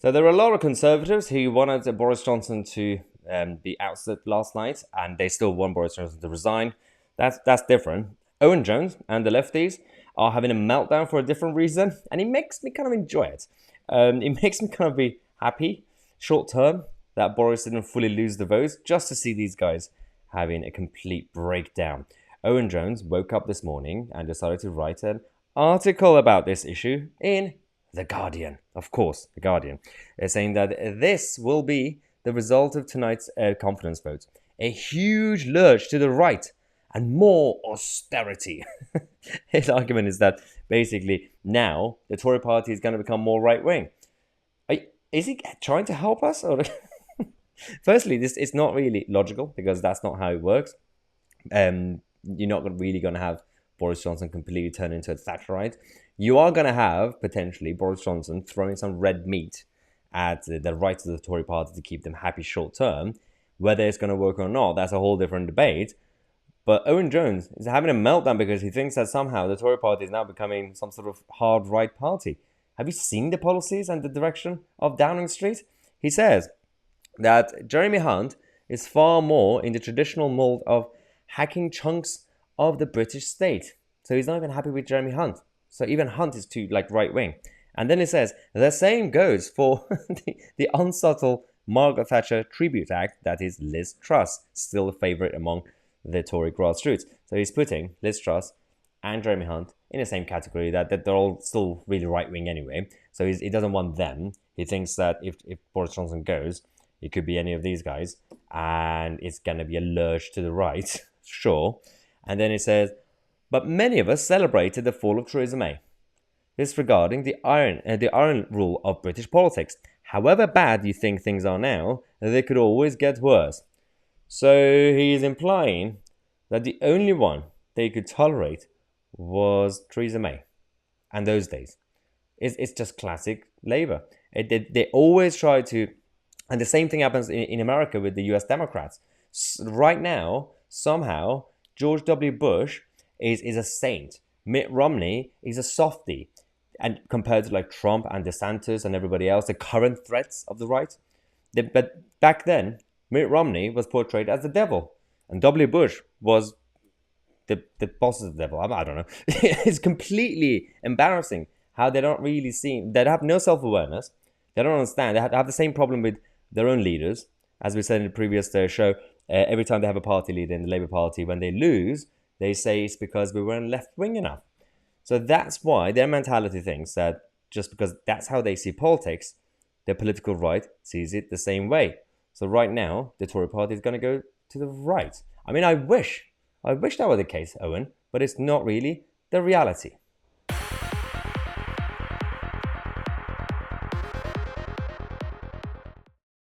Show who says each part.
Speaker 1: So there were a lot of Conservatives who wanted Boris Johnson to be ousted last night, and they still want Boris Johnson to resign. That's different. Owen Jones and the lefties are having a meltdown for a different reason, and it makes me kind of enjoy it. It makes me kind of be happy, short term, that Boris didn't fully lose the votes, just to see these guys having a complete breakdown. Owen Jones woke up this morning and decided to write an article about this issue in The Guardian. Of course, The Guardian. They're saying that this will be the result of tonight's confidence vote. A huge lurch to the right and more austerity. His argument is that basically now the Tory party is going to become more right-wing. Is he trying to help us? Or firstly, this is not really logical because that's not how it works. You're not really going to have Boris Johnson completely turn into a Thatcherite. You are going to have, potentially, Boris Johnson throwing some red meat at the right of the Tory party to keep them happy short term. Whether it's going to work or not, that's a whole different debate. But Owen Jones is having a meltdown because he thinks that somehow the Tory party is now becoming some sort of hard right party. Have you seen the policies and the direction of Downing Street? He says that Jeremy Hunt is far more in the traditional mold of hacking chunks of the British state. So he's not even happy with Jeremy Hunt. So even Hunt is too right-wing. And then he says, the same goes for the unsubtle Margaret Thatcher Tribute Act, that is Liz Truss, still a favourite among the Tory grassroots. So he's putting Liz Truss and Jeremy Hunt in the same category, that they're all still really right-wing anyway. So he doesn't want them. He thinks that if Boris Johnson goes, it could be any of these guys, and it's going to be a lurch to the right, sure. And then he says, but many of us celebrated the fall of Theresa May, disregarding the iron rule of British politics. However bad you think things are now, they could always get worse. So he is implying that the only one they could tolerate was Theresa May. And those days. It's just classic Labour. They always try to... And the same thing happens in America with the US Democrats. Right now, somehow, George W. Bush is a saint. Mitt Romney is a softie. And compared to Trump and DeSantis and everybody else, the current threats of the right. But back then, Mitt Romney was portrayed as the devil, and W. Bush was the boss of the devil. I don't know. It's completely embarrassing how they don't really see. They have no self-awareness. They don't understand. They have the same problem with their own leaders. As we said in the previous show, every time they have a party leader in the Labour Party, when they lose, they say it's because we weren't left-wing enough. So that's why their mentality thinks that just because that's how they see politics, their political right sees it the same way. So right now, the Tory party is going to go to the right. I mean, I wish that were the case, Owen, but it's not really the reality.